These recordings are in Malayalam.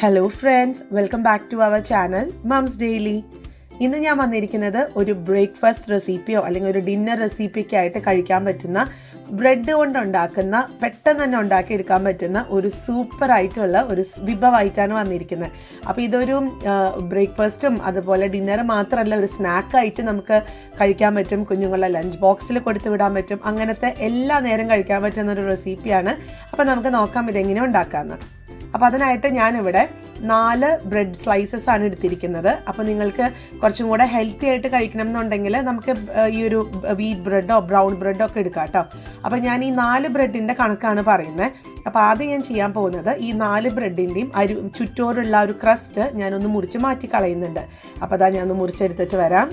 Hello friends, welcome back to our channel Moms Daily. ഇന്ന് ഞാൻ വന്നിരിക്കുന്നത് ഒരു ബ്രേക്ക്ഫാസ്റ്റ് റെസിപ്പിയോ അല്ലെങ്കിൽ ഒരു ഡിന്നർ റെസിപ്പിയൊക്കെ ആയിട്ട് കഴിക്കാൻ പറ്റുന്ന ബ്രെഡ് കൊണ്ടുണ്ടാക്കുന്ന പെട്ടെന്ന് തന്നെ ഉണ്ടാക്കിയെടുക്കാൻ പറ്റുന്ന ഒരു സൂപ്പറായിട്ടുള്ള ഒരു വിഭവമായിട്ടാണ് വന്നിരിക്കുന്നത്. അപ്പോൾ ഇതൊരു ബ്രേക്ക്ഫാസ്റ്റും അതുപോലെ ഡിന്നർ മാത്രമല്ല, ഒരു സ്നാക്കായിട്ട് നമുക്ക് കഴിക്കാൻ പറ്റും. കുഞ്ഞുങ്ങളുടെ ലഞ്ച് ബോക്സിൽ കൊടുത്തു വിടാൻ പറ്റും. അങ്ങനത്തെ എല്ലാ നേരം കഴിക്കാൻ പറ്റുന്ന ഒരു റെസിപ്പിയാണ്. അപ്പോൾ നമുക്ക് നോക്കാം ഇതെങ്ങനെ ഉണ്ടാക്കാമെന്ന്. അപ്പോൾ അതിനായിട്ട് ഞാനിവിടെ 4 ബ്രെഡ് സ്ലൈസസ് ആണ് എടുത്തിരിക്കുന്നത്. അപ്പോൾ നിങ്ങൾക്ക് കുറച്ചും കൂടെ ഹെൽത്തി ആയിട്ട് കഴിക്കണം എന്നുണ്ടെങ്കിൽ നമുക്ക് ഈ ഒരു വീറ്റ് ബ്രെഡോ ബ്രൗൺ ബ്രെഡോ ഒക്കെ എടുക്കാം കേട്ടോ. അപ്പോൾ ഞാൻ ഈ 4 ബ്രെഡിൻ്റെ കണക്കാണ് പറയുന്നത്. അപ്പോൾ ആദ്യം ഞാൻ ചെയ്യാൻ പോകുന്നത് ഈ 4 ബ്രെഡിൻ്റെയും ചുറ്റോറുള്ള ഒരു ക്രസ്റ്റ് ഞാനൊന്ന് മുറിച്ച് മാറ്റി കളയുന്നുണ്ട്. അപ്പോൾ അതാ ഞാനൊന്ന് മുറിച്ചെടുത്തിട്ട് വരാം.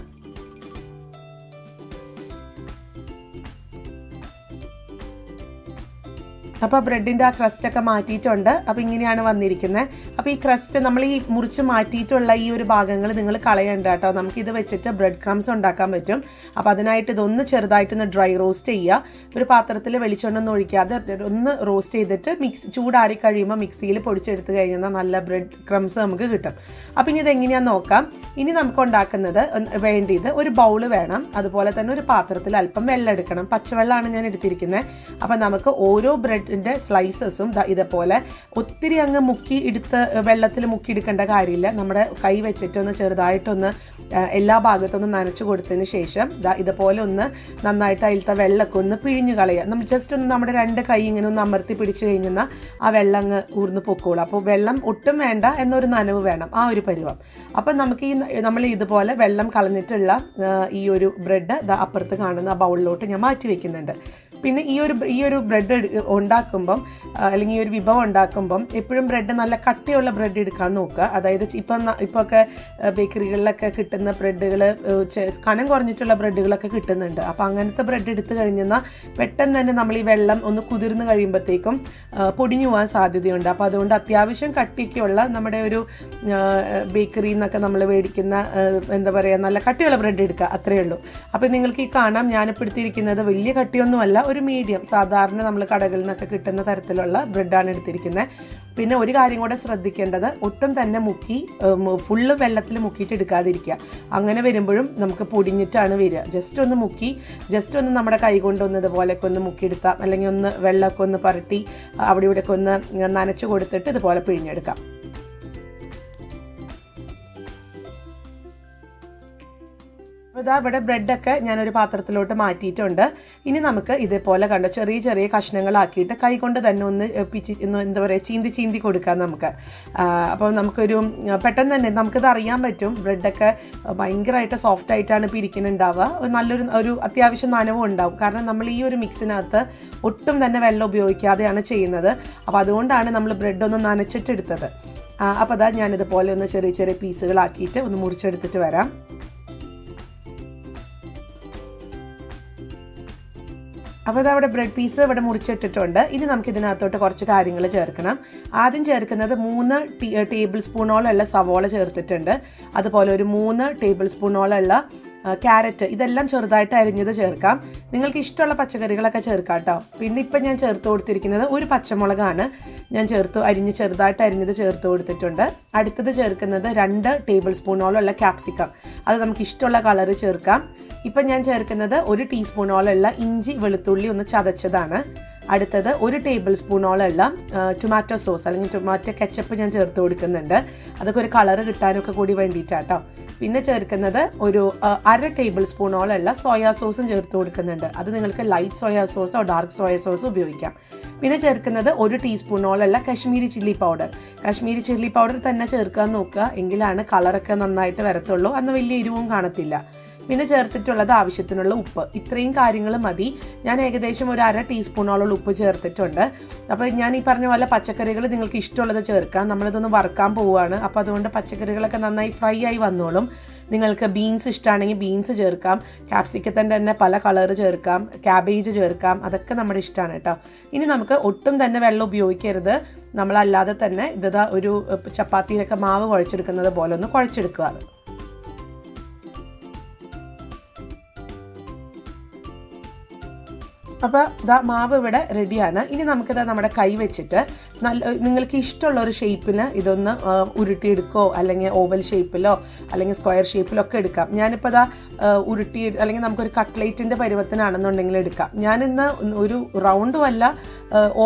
അപ്പോൾ ബ്രെഡിൻ്റെ ആ ക്രസ്റ്റൊക്കെ മാറ്റിയിട്ടുണ്ട്. അപ്പോൾ ഇങ്ങനെയാണ് വന്നിരിക്കുന്നത്. അപ്പോൾ ഈ ക്രസ്റ്റ് നമ്മൾ ഈ മുറിച്ച് മാറ്റിയിട്ടുള്ള ഈ ഒരു ഭാഗങ്ങൾ നിങ്ങൾ കളയണ്ട കേട്ടോ. നമുക്കിത് വെച്ചിട്ട് ബ്രെഡ് ക്രംസ് ഉണ്ടാക്കാൻ പറ്റും. അപ്പോൾ അതിനായിട്ട് ഇതൊന്ന് ചെറുതായിട്ടൊന്ന് ഡ്രൈ റോസ്റ്റ് ചെയ്യുക. ഒരു പാത്രത്തിൽ വെളിച്ചെണ്ണ ഒന്നും ഒഴിക്കാതെ ഒന്ന് റോസ്റ്റ് ചെയ്തിട്ട് ചൂടാറി കഴിയുമ്പോൾ മിക്സിയിൽ പൊടിച്ചെടുത്ത് കഴിഞ്ഞാൽ നല്ല ബ്രെഡ് ക്രംസ് നമുക്ക് കിട്ടും. അപ്പോൾ ഇനി ഇതെങ്ങനെയാണെന്ന് നോക്കാം. ഇനി നമുക്ക് ഉണ്ടാക്കുന്നത് വേണ്ടിയത് ഒരു ബൗള് വേണം. അതുപോലെ തന്നെ ഒരു പാത്രത്തിൽ അല്പം വെള്ളം എടുക്കണം. പച്ചവെള്ളമാണ് ഞാൻ എടുത്തിരിക്കുന്നത്. അപ്പോൾ നമുക്ക് ഓരോ ബ്രെഡിൻ്റെ സ്ലൈസസും ഇതേപോലെ ഒത്തിരി അങ്ങ് വെള്ളത്തിൽ മുക്കിയെടുക്കേണ്ട കാര്യമില്ല. നമ്മുടെ കൈ വെച്ചിട്ടൊന്ന് ചെറുതായിട്ടൊന്ന് എല്ലാ ഭാഗത്തൊന്ന് നനച്ചു കൊടുത്തതിന് ശേഷം ഇതുപോലെ ഒന്ന് നന്നായിട്ട് അതിലത്തെ വെള്ളമൊക്കെ ഒന്ന് പിഴിഞ്ഞു കളയുക. നമ്മൾ ജസ്റ്റ് ഒന്ന് നമ്മുടെ 2 കൈ ഇങ്ങനെ ഒന്ന് അമർത്തി പിടിച്ചു കഴിഞ്ഞാൽ ആ വെള്ളം അങ്ങ് ഊർന്ന് പൊക്കോളൂ. അപ്പോൾ വെള്ളം ഒട്ടും വേണ്ട, എന്നൊരു നനവ് വേണം, ആ ഒരു പരുവം. അപ്പം നമുക്ക് നമ്മൾ ഇതുപോലെ വെള്ളം കളഞ്ഞിട്ടുള്ള ഈ ഒരു ബ്രെഡ് അപ്പുറത്ത് കാണുന്ന ആ ബൗളിലോട്ട് ഞാൻ മാറ്റി വെക്കുന്നുണ്ട്. പിന്നെ ഈ ഒരു ബ്രെഡ് ഉണ്ടാക്കുമ്പം അല്ലെങ്കിൽ ഈ ഒരു വിഭവം ഉണ്ടാക്കുമ്പം എപ്പോഴും ബ്രെഡ് നല്ല കട്ടിയുള്ള ബ്രെഡ് എടുക്കാൻ നോക്കുക. അതായത് ഇപ്പൊക്കെ ബേക്കറികളിലൊക്കെ കിട്ടുന്ന ബ്രെഡുകൾ കനം കുറഞ്ഞിട്ടുള്ള ബ്രെഡുകളൊക്കെ കിട്ടുന്നുണ്ട്. അപ്പോൾ അങ്ങനത്തെ ബ്രെഡ് എടുത്തു കഴിഞ്ഞാൽ പെട്ടെന്ന് തന്നെ നമ്മൾ ഈ വെള്ളം ഒന്ന് കുതിർന്ന് കഴിയുമ്പോഴത്തേക്കും പൊടിഞ്ഞു പോകാൻ സാധ്യതയുണ്ട്. അപ്പോൾ അതുകൊണ്ട് അത്യാവശ്യം കട്ടിയൊക്കെയുള്ള നമ്മുടെ ഒരു ബേക്കറിയിൽ നിന്നൊക്കെ നമ്മൾ മേടിക്കുന്ന എന്താ പറയുക, നല്ല കട്ടിയുള്ള ബ്രെഡ് എടുക്കുക, അത്രയേ ഉള്ളൂ. അപ്പോൾ നിങ്ങൾക്ക് ഈ കാണാം, ഞാനിപ്പോൾ എടുത്തിരിക്കുന്നത് വലിയ കട്ടിയൊന്നുമല്ല, ഒരു മീഡിയം സാധാരണ നമ്മൾ കടകളിൽ നിന്നൊക്കെ കിട്ടുന്ന തരത്തിലുള്ള ബ്രെഡാണ് എടുത്തിരിക്കുന്നത്. പിന്നെ ഒരു കാര്യം കൂടെ ശ്രദ്ധിക്കേണ്ടത്, ഒട്ടും തന്നെ ഫുള്ള് വെള്ളത്തിൽ മുക്കിയിട്ട് എടുക്കാതിരിക്കുക. അങ്ങനെ വരുമ്പോഴും നമുക്ക് പൊടിഞ്ഞിട്ടാണ് വരിക. ജസ്റ്റ് ഒന്ന് നമ്മുടെ കൈ കൊണ്ടൊന്ന് ഇതുപോലെയൊക്കെ ഒന്ന് മുക്കിയെടുത്താം, അല്ലെങ്കിൽ ഒന്ന് വെള്ളമൊക്കെ ഒന്ന് പുരട്ടി അവിടെ ഇവിടെയൊക്കെ ഒന്ന് നനച്ച് കൊടുത്തിട്ട് ഇതുപോലെ പിഴിഞ്ഞെടുക്കാം. അപ്പോൾ ഇവിടെ ബ്രെഡൊക്കെ ഞാനൊരു പാത്രത്തിലോട്ട് മാറ്റിയിട്ടുണ്ട്. ഇനി നമുക്ക് ഇതേപോലെ കണ്ട ചെറിയ ചെറിയ കഷ്ണങ്ങളാക്കിയിട്ട് കൈ കൊണ്ട് തന്നെ ഒന്ന് എന്താ പറയുക, ചീന്തി കൊടുക്കാം നമുക്ക്. അപ്പോൾ നമുക്കൊരു പെട്ടെന്ന് തന്നെ നമുക്കിത് അറിയാൻ പറ്റും. ബ്രെഡൊക്കെ ഭയങ്കരമായിട്ട് സോഫ്റ്റായിട്ടാണ് ഇപ്പോൾ ഇരിക്കുന്നുണ്ടാവുക. നല്ലൊരു അത്യാവശ്യം നനവും ഉണ്ടാവും. കാരണം നമ്മൾ ഈ ഒരു മിക്സിനകത്ത് ഒട്ടും തന്നെ വെള്ളം ഉപയോഗിക്കാതെയാണ് ചെയ്യുന്നത്. അപ്പോൾ അതുകൊണ്ടാണ് നമ്മൾ ബ്രെഡൊന്ന് നനച്ചിട്ടെടുത്തത്. അപ്പോൾ അതാ ഞാനിതുപോലെ ഒന്ന് ചെറിയ ചെറിയ പീസുകളാക്കിയിട്ട് ഒന്ന് മുറിച്ചെടുത്തിട്ട് വരാം. അപ്പോൾ അതവിടെ ബ്രെഡ് പീസ് ഇവിടെ മുറിച്ചിട്ടിട്ടുണ്ട്. ഇനി നമുക്കിതിനകത്തോട്ട് കുറച്ച് കാര്യങ്ങൾ ചേർക്കണം. ആദ്യം ചേർക്കുന്നത് 3 ടേബിൾ സ്പൂണോളമുള്ള സവോള ചേർത്തിട്ടുണ്ട്. അതുപോലെ ഒരു 3 ടേബിൾ സ്പൂണോളമുള്ള ക്യാരറ്റ്, ഇതെല്ലാം ചെറുതായിട്ട് അരിഞ്ഞത് ചേർക്കാം. നിങ്ങൾക്ക് ഇഷ്ടമുള്ള പച്ചക്കറികളൊക്കെ ചേർക്കാം കേട്ടോ. പിന്നെ ഇപ്പം ഞാൻ ചേർത്ത് കൊടുത്തിരിക്കുന്നത് ഒരു പച്ചമുളകാണ്. ഞാൻ ചെറുതായിട്ട് അരിഞ്ഞത് ചേർത്ത് കൊടുത്തിട്ടുണ്ട്. അടുത്തത് ചേർക്കുന്നത് 2 ടേബിൾ സ്പൂണോളമുള്ള ക്യാപ്സിക്കം, അത് നമുക്ക് ഇഷ്ടമുള്ള കളറ് ചേർക്കാം. ഇപ്പം ഞാൻ ചേർക്കുന്നത് 1 ടീസ്പൂണോളമുള്ള ഇഞ്ചി വെളുത്തുള്ളി ഒന്ന് ചതച്ചതാണ്. അടുത്തത് 1 ടേബിൾ സ്പൂണോളമുള്ള ടൊമാറ്റോ സോസ് അല്ലെങ്കിൽ ടൊമാറ്റോ കെച്ചപ്പ് ഞാൻ ചേർത്ത് കൊടുക്കുന്നുണ്ട്. അതൊക്കെ ഒരു കളറ് കിട്ടാനൊക്കെ കൂടി വേണ്ടിയിട്ടാട്ടോ. പിന്നെ ചേർക്കുന്നത് ഒരു 1/2 ടേബിൾ സ്പൂണോളമുള്ള സോയാ സോസും ചേർത്ത് കൊടുക്കുന്നുണ്ട്. അത് നിങ്ങൾക്ക് ലൈറ്റ് സോയാ സോസോ ഡാർക്ക് സോയാ സോസോ ഉപയോഗിക്കാം. പിന്നെ ചേർക്കുന്നത് 1 ടീസ്പൂണോളമുള്ള കാശ്മീരി ചില്ലി പൗഡർ തന്നെ ചേർക്കാൻ നോക്കുക, എങ്കിലാണ് കളറൊക്കെ നന്നായിട്ട് വരത്തുള്ളൂ. അന്ന് വലിയ എരിവും കാണത്തില്ല. പിന്നെ ചേർത്തിട്ടുള്ളത് ആവശ്യത്തിനുള്ള ഉപ്പ്. ഇത്രയും കാര്യങ്ങൾ മതി. ഞാൻ ഏകദേശം ഒരു 1/2 ടീസ്പൂണോളം ഉപ്പ് ചേർത്തിട്ടുണ്ട്. അപ്പോൾ ഞാൻ ഈ പറഞ്ഞ പോലെ പച്ചക്കറികൾ നിങ്ങൾക്ക് ഇഷ്ടമുള്ളത് ചേർക്കാം. നമ്മളിതൊന്ന് വറുക്കാൻ പോവുകയാണ്. അപ്പോൾ അതുകൊണ്ട് പച്ചക്കറികളൊക്കെ നന്നായി ഫ്രൈ ആയി വന്നോളും. നിങ്ങൾക്ക് ബീൻസ് ഇഷ്ടമാണെങ്കിൽ ബീൻസ് ചേർക്കാം. ക്യാപ്സിക്കത്തിൻ്റെ തന്നെ പല കളറ് ചേർക്കാം. ക്യാബേജ് ചേർക്കാം. അതൊക്കെ നമ്മുടെ ഇഷ്ടമാണ് കേട്ടോ. ഇനി നമുക്ക് ഒട്ടും തന്നെ വെള്ളം ഉപയോഗിക്കരുത്. നമ്മളല്ലാതെ തന്നെ ഒരു ചപ്പാത്തിയിലൊക്കെ മാവ് കുഴച്ചെടുക്കുന്നത് പോലെ ഒന്ന് കുഴച്ചെടുക്കുക. അപ്പോൾ ഇതാ മാവ് ഇവിടെ റെഡിയാണ്. ഇനി നമുക്കിത് നമ്മുടെ കൈ വെച്ചിട്ട് നിങ്ങൾക്ക് ഇഷ്ടമുള്ള ഒരു ഷേപ്പിന് ഇതൊന്ന് ഉരുട്ടിയെടുക്കോ, അല്ലെങ്കിൽ ഓവൽ ഷേപ്പിലോ അല്ലെങ്കിൽ സ്ക്വയർ ഷേപ്പിലോ ഒക്കെ എടുക്കാം. ഞാനിപ്പോൾ ഇതാ അല്ലെങ്കിൽ നമുക്കൊരു കട്ട്ലേറ്റിൻ്റെ പരുവത്തിനാണെന്നുണ്ടെങ്കിൽ എടുക്കാം. ഞാനിന്ന് ഒരു റൗണ്ടും അല്ല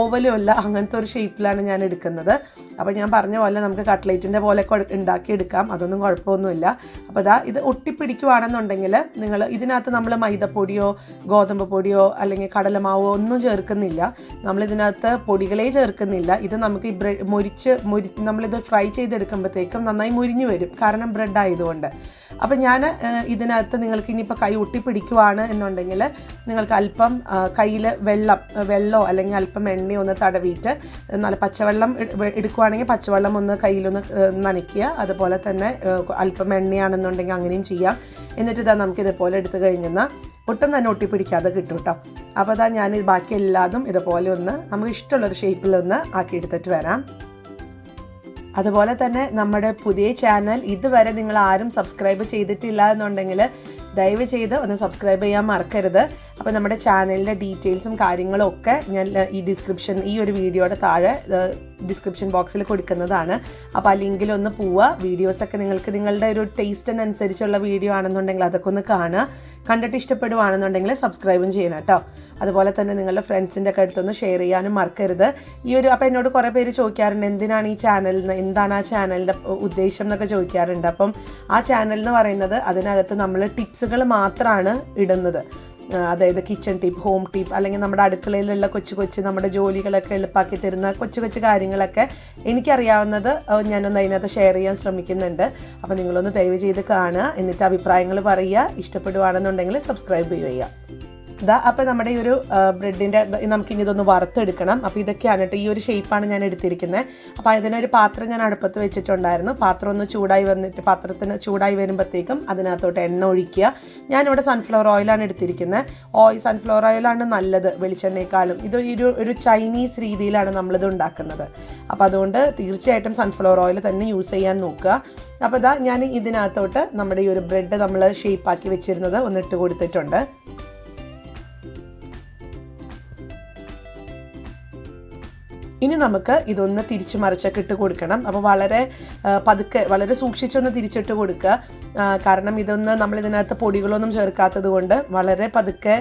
ഓവലും അല്ല, അങ്ങനത്തെ ഒരു ഷേപ്പിലാണ് ഞാൻ എടുക്കുന്നത്. അപ്പോൾ ഞാൻ പറഞ്ഞ പോലെ നമുക്ക് കട്ട്ലേറ്റിൻ്റെ പോലെയൊക്കെ ഉണ്ടാക്കിയെടുക്കാം, അതൊന്നും കുഴപ്പമൊന്നുമില്ല. അപ്പോൾ ഇത് ഒട്ടിപ്പിടിക്കുവാണെന്നുണ്ടെങ്കിൽ നിങ്ങൾ ഇതിനകത്ത് നമ്മൾ മൈദപ്പൊടിയോ ഗോതമ്പ് പൊടിയോ അല്ലെങ്കിൽ കടലമാവോ ഒന്നും ചേർക്കുന്നില്ല. നമ്മളിതിനകത്ത് പൊടികളെ ചേർക്കുന്നില്ല. ഇത് നമുക്ക് ഈ നമ്മളിത് ഫ്രൈ ചെയ്തെടുക്കുമ്പോഴത്തേക്കും നന്നായി മുരിഞ്ഞു വരും, കാരണം ബ്രെഡ് ആയതുകൊണ്ട്. അപ്പം ഞാൻ ഇതിനകത്ത് നിങ്ങൾക്ക് ഇനിയിപ്പോൾ കൈ ഒട്ടിപ്പിടിക്കുവാണ് എന്നുണ്ടെങ്കിൽ നിങ്ങൾക്ക് അല്പം കയ്യിൽ വെള്ളമോ അല്ലെങ്കിൽ അല്പം എണ്ണയോ ഒന്ന് തടവിയിട്ട് നല്ല പച്ചവെള്ളം എടുക്കുവാണെങ്കിൽ പച്ചവെള്ളം ഒന്ന് കയ്യിലൊന്ന് നനയ്ക്കുക. അതുപോലെ തന്നെ അല്പം എണ്ണയാണെന്നുണ്ടെങ്കിൽ അങ്ങനെയും ചെയ്യാം. എന്നിട്ട് നമുക്കിതേപോലെ എടുത്തു കഴിഞ്ഞാൽ ഒട്ടും തന്നെ ഒട്ടിപ്പിടിക്കാതെ കിട്ടും കേട്ടോ. അപ്പോൾ ഞാൻ ബാക്കി എല്ലാതും ഇതുപോലെ ഒന്ന് നമുക്ക് ഇഷ്ടമുള്ളൊരു ഷേപ്പിലൊന്ന് ആക്കിയെടുത്തിട്ട് വരാം. അതുപോലെ തന്നെ നമ്മുടെ പുതിയ ചാനൽ ഇതുവരെ നിങ്ങൾ ആരും സബ്സ്ക്രൈബ് ചെയ്തിട്ടില്ല എന്നുണ്ടെങ്കിൽ ദയവ് ചെയ്ത് ഒന്ന് സബ്സ്ക്രൈബ് ചെയ്യാൻ മറക്കരുത്. അപ്പോൾ നമ്മുടെ ചാനലിൻ്റെ ഡീറ്റെയിൽസും കാര്യങ്ങളും ഒക്കെ ഞാൻ ഈ ഒരു വീഡിയോയുടെ താഴെ ഡിസ്ക്രിപ്ഷൻ ബോക്സിൽ കൊടുക്കുന്നതാണ്. അപ്പോൾ ആ ലിങ്കിലൊന്ന് പോവുക. വീഡിയോസൊക്കെ നിങ്ങൾക്ക് നിങ്ങളുടെ ഒരു ടേസ്റ്റിനനുസരിച്ചുള്ള വീഡിയോ ആണെന്നുണ്ടെങ്കിൽ അതൊക്കെ ഒന്ന് കാണുക. കണ്ടിട്ട് ഇഷ്ടപ്പെടുവാണെന്നുണ്ടെങ്കിൽ സബ്സ്ക്രൈബും ചെയ്യണം കേട്ടോ. അതുപോലെ തന്നെ നിങ്ങളുടെ ഫ്രണ്ട്സിൻ്റെ ഒക്കെ അടുത്തൊന്ന് ഷെയർ ചെയ്യാനും മറക്കരുത്. അപ്പോൾ എന്നോട് കുറേ പേര് ചോദിക്കാറുണ്ട് എന്താണ് ആ ചാനലിൻ്റെ ഉദ്ദേശം എന്നൊക്കെ ചോദിക്കാറുണ്ട്. അപ്പം ആ ചാനൽ എന്ന് പറയുന്നത് അതിനകത്ത് നമ്മൾ ടിപ്സുകൾ മാത്രമാണ് ഇടുന്നത്. അതായത് കിച്ചൺ ടിപ്പ്, ഹോം ടിപ്പ്, അല്ലെങ്കിൽ നമ്മുടെ അടുക്കളയിലുള്ള കൊച്ചു നമ്മുടെ ജോലികളൊക്കെ എളുപ്പമാക്കി തരുന്ന കൊച്ചു കാര്യങ്ങളൊക്കെ എനിക്കറിയാവുന്നത് ഞാനൊന്ന് അതിനകത്ത് ഷെയർ ചെയ്യാൻ ശ്രമിക്കുന്നുണ്ട്. അപ്പോൾ നിങ്ങളൊന്ന് ദയവ് ചെയ്ത് കാണുക, എന്നിട്ട് അഭിപ്രായങ്ങൾ പറയുക. ഇഷ്ടപ്പെടുവാണെന്നുണ്ടെങ്കിൽ സബ്സ്ക്രൈബ് ചെയ്യുക. അപ്പോൾ നമ്മുടെ ഈ ഒരു ബ്രെഡിൻ്റെ നമുക്കിനി ഇതൊന്ന് വറുത്തെടുക്കണം. അപ്പോൾ ഇതൊക്കെയാണ് കേട്ടോ, ഈ ഒരു ഷേപ്പാണ് ഞാൻ എടുത്തിരിക്കുന്നത്. അപ്പോൾ ഇതിനൊരു പാത്രം ഞാൻ അടുപ്പത്ത് വെച്ചിട്ടുണ്ടായിരുന്നു. പാത്രം ഒന്ന് പാത്രത്തിന് ചൂടായി വരുമ്പോഴത്തേക്കും അതിനകത്തോട്ട് എണ്ണ ഒഴിക്കുക. ഞാനിവിടെ സൺഫ്ലവർ ഓയിലാണ് എടുത്തിരിക്കുന്നത്. സൺഫ്ലവർ ഓയിലാണ് നല്ലത് വെളിച്ചെണ്ണയെക്കാളും. ഇത് ഒരു ചൈനീസ് രീതിയിലാണ് നമ്മളിത് ഉണ്ടാക്കുന്നത്. അപ്പോൾ അതുകൊണ്ട് തീർച്ചയായിട്ടും സൺഫ്ലവർ ഓയിൽ തന്നെ യൂസ് ചെയ്യാൻ നോക്കുക. അപ്പോൾ ഞാൻ ഇതിനകത്തോട്ട് നമ്മുടെ ഈ ഒരു ബ്രെഡ് നമ്മൾ ഷേപ്പാക്കി വെച്ചിരുന്നത് ഒന്ന് ഇട്ട് കൊടുത്തിട്ടുണ്ട്. ഇനി നമുക്ക് ഇതൊന്ന് തിരിച്ചു മറിച്ചൊക്കെ ഇട്ട് കൊടുക്കണം. അപ്പോൾ വളരെ സൂക്ഷിച്ചൊന്ന് തിരിച്ചിട്ട് കൊടുക്കുക. കാരണം നമ്മളിതിനകത്ത് പൊടികളൊന്നും ചേർക്കാത്തത് കൊണ്ട് വളരെ പതുക്കെ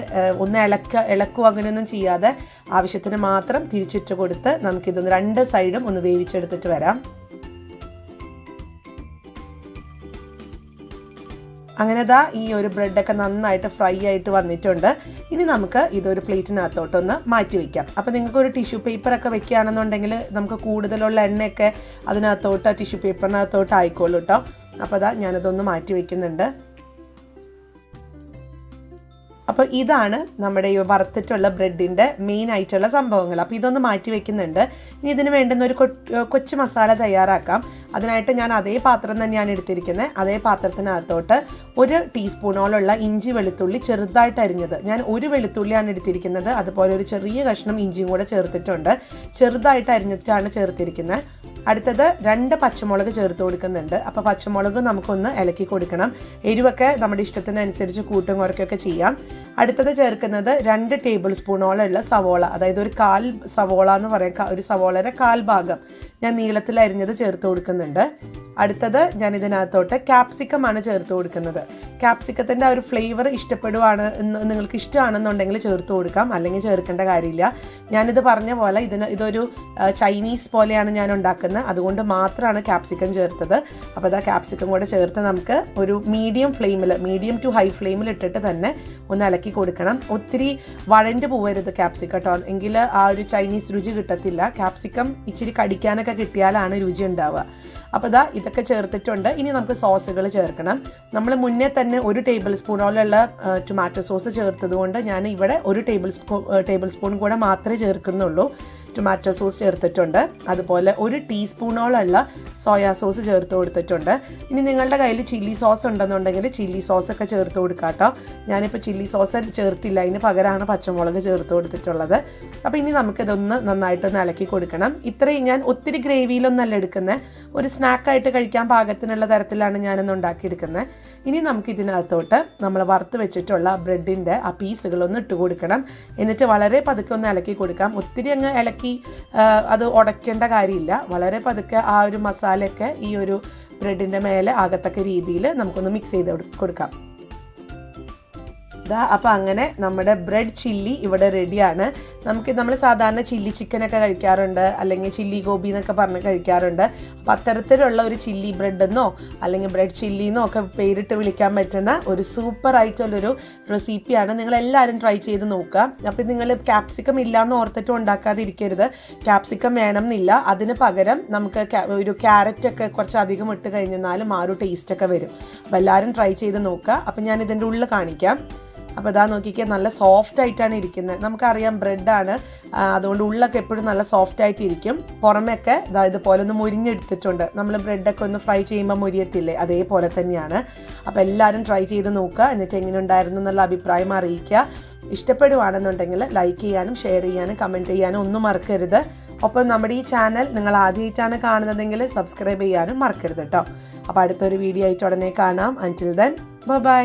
ഒന്ന് ഇളക്കുക അങ്ങനെയൊന്നും ചെയ്യാതെ ആവശ്യത്തിന് മാത്രം തിരിച്ചിട്ട് കൊടുത്ത് നമുക്കിതൊന്ന് രണ്ട് സൈഡും ഒന്ന് വേവിച്ചെടുത്തിട്ട് വരാം. അങ്ങനെ ഈ ഒരു ബ്രെഡൊക്കെ നന്നായിട്ട് ഫ്രൈ ആയിട്ട് വന്നിട്ടുണ്ട്. ഇനി നമുക്ക് ഇതൊരു പ്ലേറ്റിനകത്തോട്ടൊന്ന് മാറ്റി വയ്ക്കാം. അപ്പോൾ നിങ്ങൾക്കൊരു ടിഷ്യൂ പേപ്പറൊക്കെ വെക്കുകയാണെന്നുണ്ടെങ്കിൽ നമുക്ക് കൂടുതലുള്ള എണ്ണയൊക്കെ അതിനകത്തോട്ട് ടിഷ്യൂ പേപ്പറിനകത്തോട്ട് ആയിക്കോളൂ കേട്ടോ. അപ്പോൾ ഞാനതൊന്ന് മാറ്റി വയ്ക്കുന്നുണ്ട്. അപ്പോൾ ഇതാണ് നമ്മുടെ ഈ വറുത്തിട്ടുള്ള ബ്രെഡിൻ്റെ മെയിൻ ആയിട്ടുള്ള സംഭവങ്ങൾ. അപ്പോൾ ഇതൊന്ന് മാറ്റി വെക്കുന്നുണ്ട്. ഇനി ഇതിന് വേണ്ടുന്ന ഒരു കൊച്ചു മസാല തയ്യാറാക്കാം. അതിനായിട്ട് ഞാൻ അതേ പാത്രം തന്നെയാണ് എടുത്തിരിക്കുന്നത്. അതേ പാത്രത്തിനകത്തോട്ട് 1 ടീസ്പൂണോളം ഇഞ്ചി വെളുത്തുള്ളി ചെറുതായിട്ട് അരിഞ്ഞത്, ഞാൻ 1 വെളുത്തുള്ളിയാണ് എടുത്തിരിക്കുന്നത്. അതുപോലെ ഒരു ചെറിയ കഷ്ണം ഇഞ്ചിയും കൂടെ ചേർത്തിട്ടുണ്ട്. ചെറുതായിട്ട് അരിഞ്ഞിട്ടാണ് ചേർത്തിരിക്കുന്നത്. അടുത്തത് 2 പച്ചമുളക് ചേർത്ത് കൊടുക്കുന്നുണ്ട്. അപ്പോൾ പച്ചമുളക് നമുക്കൊന്ന് ഇളക്കി കൊടുക്കണം. എരിവൊക്കെ നമ്മുടെ ഇഷ്ടത്തിനനുസരിച്ച് കൂട്ടും കുറയ്ക്കൊക്കെ ചെയ്യാം. അടുത്തത് ചേർക്കുന്നത് 2 ടേബിൾ സ്പൂണോളം ഉള്ള സവോള, അതായത് ഒരു 1/4 സവോള എന്ന് പറയാം, ഒരു സവോളയുടെ 1/4 ഭാഗം ഞാൻ നീളത്തിൽ അരിഞ്ഞത് ചേർത്ത് കൊടുക്കുന്നുണ്ട്. അടുത്തത് ഞാൻ ഇതിനകത്തോട്ട് ക്യാപ്സിക്കമാണ് ചേർത്ത് കൊടുക്കുന്നത്. ക്യാപ്സിക്കത്തിൻ്റെ ആ ഒരു ഫ്ലേവർ നിങ്ങൾക്ക് ഇഷ്ടമാണെന്നുണ്ടെങ്കിൽ ചേർത്ത് കൊടുക്കാം, അല്ലെങ്കിൽ ചേർക്കേണ്ട കാര്യമില്ല. ഞാനിത് പറഞ്ഞ പോലെ ഇതൊരു ചൈനീസ് പോലെയാണ് ഞാൻ ഉണ്ടാക്കുന്നത്, അതുകൊണ്ട് മാത്രമാണ് ക്യാപ്സിക്കം ചേർത്തത്. അപ്പോൾ ക്യാപ്സിക്കം കൂടെ ചേർത്ത് നമുക്ക് ഒരു മീഡിയം ടു ഹൈ ഫ്ലെയിമിൽ ഇട്ടിട്ട് തന്നെ ഒന്ന് ഇളക്കി കൊടുക്കണം. ഒത്തിരി വഴണ്ട് പോവരുത് ക്യാപ്സിക്കം കേട്ടോ, എങ്കിൽ ആ ഒരു ചൈനീസ് രുചി കിട്ടത്തില്ല. ക്യാപ്സിക്കം ഇച്ചിരി കടിക്കാനൊക്കെ കിട്ടിയാലാണ് രുചി ഉണ്ടാവുക. അപ്പോൾ ഇതൊക്കെ ചേർത്തിട്ടുണ്ട്. ഇനി നമുക്ക് സോസുകൾ ചേർക്കണം. നമ്മൾ മുന്നേ തന്നെ 1 ടേബിൾ സ്പൂണോളം ടൊമാറ്റോ സോസ് ചേർത്തത് കൊണ്ട് ഞാൻ ഇവിടെ 1 ടേബിൾ സ്പൂൺ കൂടെ മാത്രമേ ചേർക്കുന്നുള്ളൂ. ടൊമാറ്റോ സോസ് ചേർത്തിട്ടുണ്ട്. അതുപോലെ 1 ടീസ്പൂൺ ടീസ്പൂണോളമുള്ള സോയാ സോസ് ചേർത്ത് കൊടുത്തിട്ടുണ്ട്. ഇനി നിങ്ങളുടെ കയ്യിൽ ചില്ലി സോസ് ഉണ്ടെന്നുണ്ടെങ്കിൽ ചില്ലി സോസൊക്കെ ചേർത്ത് കൊടുക്കാം കേട്ടോ. ഞാനിപ്പോൾ ചില്ലി സോസ് ചേർത്തില്ല, അതിന് പകരമാണ് പച്ചമുളക് ചേർത്ത് കൊടുത്തിട്ടുള്ളത്. അപ്പോൾ ഇനി നമുക്കിതൊന്ന് നന്നായിട്ടൊന്ന് ഇളക്കി കൊടുക്കണം. ഇത്രയും ഞാൻ ഒത്തിരി ഗ്രേവിയിലൊന്നല്ല എടുക്കുന്നത്, ഒരു സ്നാക്കായിട്ട് കഴിക്കാൻ പാകത്തിനുള്ള തരത്തിലാണ് ഞാനൊന്ന് ഉണ്ടാക്കിയെടുക്കുന്നത്. ഇനി നമുക്കിതിനകത്തോട്ട് നമ്മൾ വറുത്ത് വെച്ചിട്ടുള്ള ബ്രെഡിൻ്റെ ആ പീസുകളൊന്ന് ഇട്ട് കൊടുക്കണം. എന്നിട്ട് വളരെ പതുക്കെ ഒന്ന് ഇളക്കി കൊടുക്കാം. ഒത്തിരി അങ്ങ് ഇളക്കി അത് ഉടയ്ക്കേണ്ട കാര്യമില്ല. വളരെ പതുക്കെ ആ ഒരു മസാലയൊക്കെ ഈ ഒരു ബ്രെഡിൻ്റെ മേലെ ആകത്തക്ക രീതിയിൽ നമുക്കൊന്ന് മിക്സ് ചെയ്ത് കൊടുക്കാം. അപ്പോൾ അങ്ങനെ നമ്മുടെ ബ്രെഡ് ചില്ലി ഇവിടെ റെഡിയാണ്. നമ്മൾ സാധാരണ ചില്ലി ചിക്കനൊക്കെ കഴിക്കാറുണ്ട്, അല്ലെങ്കിൽ ചില്ലി ഗോബി എന്നൊക്കെ പറഞ്ഞ് കഴിക്കാറുണ്ട്. അപ്പോൾ അത്തരത്തിലുള്ള ഒരു ചില്ലി ബ്രെഡെന്നോ അല്ലെങ്കിൽ ബ്രെഡ് ചില്ലിന്നോ ഒക്കെ പേരിട്ട് വിളിക്കാൻ പറ്റുന്ന ഒരു സൂപ്പർ ആയിട്ടുള്ളൊരു റെസിപ്പിയാണ്. നിങ്ങളെല്ലാവരും ട്രൈ ചെയ്ത് നോക്കുക. അപ്പോൾ നിങ്ങൾ ക്യാപ്സിക്കം ഇല്ലയെന്ന് ഓർത്തിട്ട് ഉണ്ടാക്കാതിരിക്കരുത്. ക്യാപ്സിക്കം വേണം എന്നില്ല, അതിന് പകരം നമുക്ക് ഒരു ക്യാരറ്റൊക്കെ കുറച്ചധികം ഇട്ട് കഴിഞ്ഞാലും ആ ഒരു ടേസ്റ്റൊക്കെ വരും. അപ്പോൾ എല്ലാവരും ട്രൈ ചെയ്ത് നോക്കുക. അപ്പോൾ ഞാൻ ഇതിൻ്റെ ഉള്ളിൽ കാണിക്കാം. അപ്പോൾ ഇതാ നോക്കിക്കുക, നല്ല സോഫ്റ്റ് ആയിട്ടാണ് ഇരിക്കുന്നത്. നമുക്കറിയാം ബ്രെഡാണ്, അതുകൊണ്ട് ഉള്ളൊക്കെ എപ്പോഴും നല്ല സോഫ്റ്റ് ആയിട്ടിരിക്കും. പുറമൊക്കെ ഇതാ ഇതുപോലെ ഒന്ന് മുരിഞ്ഞെടുത്തിട്ടുണ്ട്. നമ്മൾ ബ്രെഡൊക്കെ ഒന്ന് ഫ്രൈ ചെയ്യുമ്പോൾ മുരിയത്തില്ലേ, അതേപോലെ തന്നെയാണ്. അപ്പോൾ എല്ലാവരും ട്രൈ ചെയ്ത് നോക്കുക. എന്നിട്ട് എങ്ങനെ ഉണ്ടായിരുന്നു എന്നുള്ള അഭിപ്രായം അറിയിക്കുക. ഇഷ്ടപ്പെടുവാണെന്നുണ്ടെങ്കിൽ ലൈക്ക് ചെയ്യാനും ഷെയർ ചെയ്യാനും കമൻറ്റ് ചെയ്യാനും ഒന്നും മറക്കരുത്. ഒപ്പം നമ്മുടെ ഈ ചാനൽ നിങ്ങൾ ആദ്യമായിട്ടാണ് കാണുന്നതെങ്കിൽ സബ്സ്ക്രൈബ് ചെയ്യാനും മറക്കരുത് കേട്ടോ. അപ്പോൾ അടുത്തൊരു വീഡിയോ ആയിട്ട് ഉടനെ കാണാം. അൻറ്റിൽ ദെൻ ബൈ.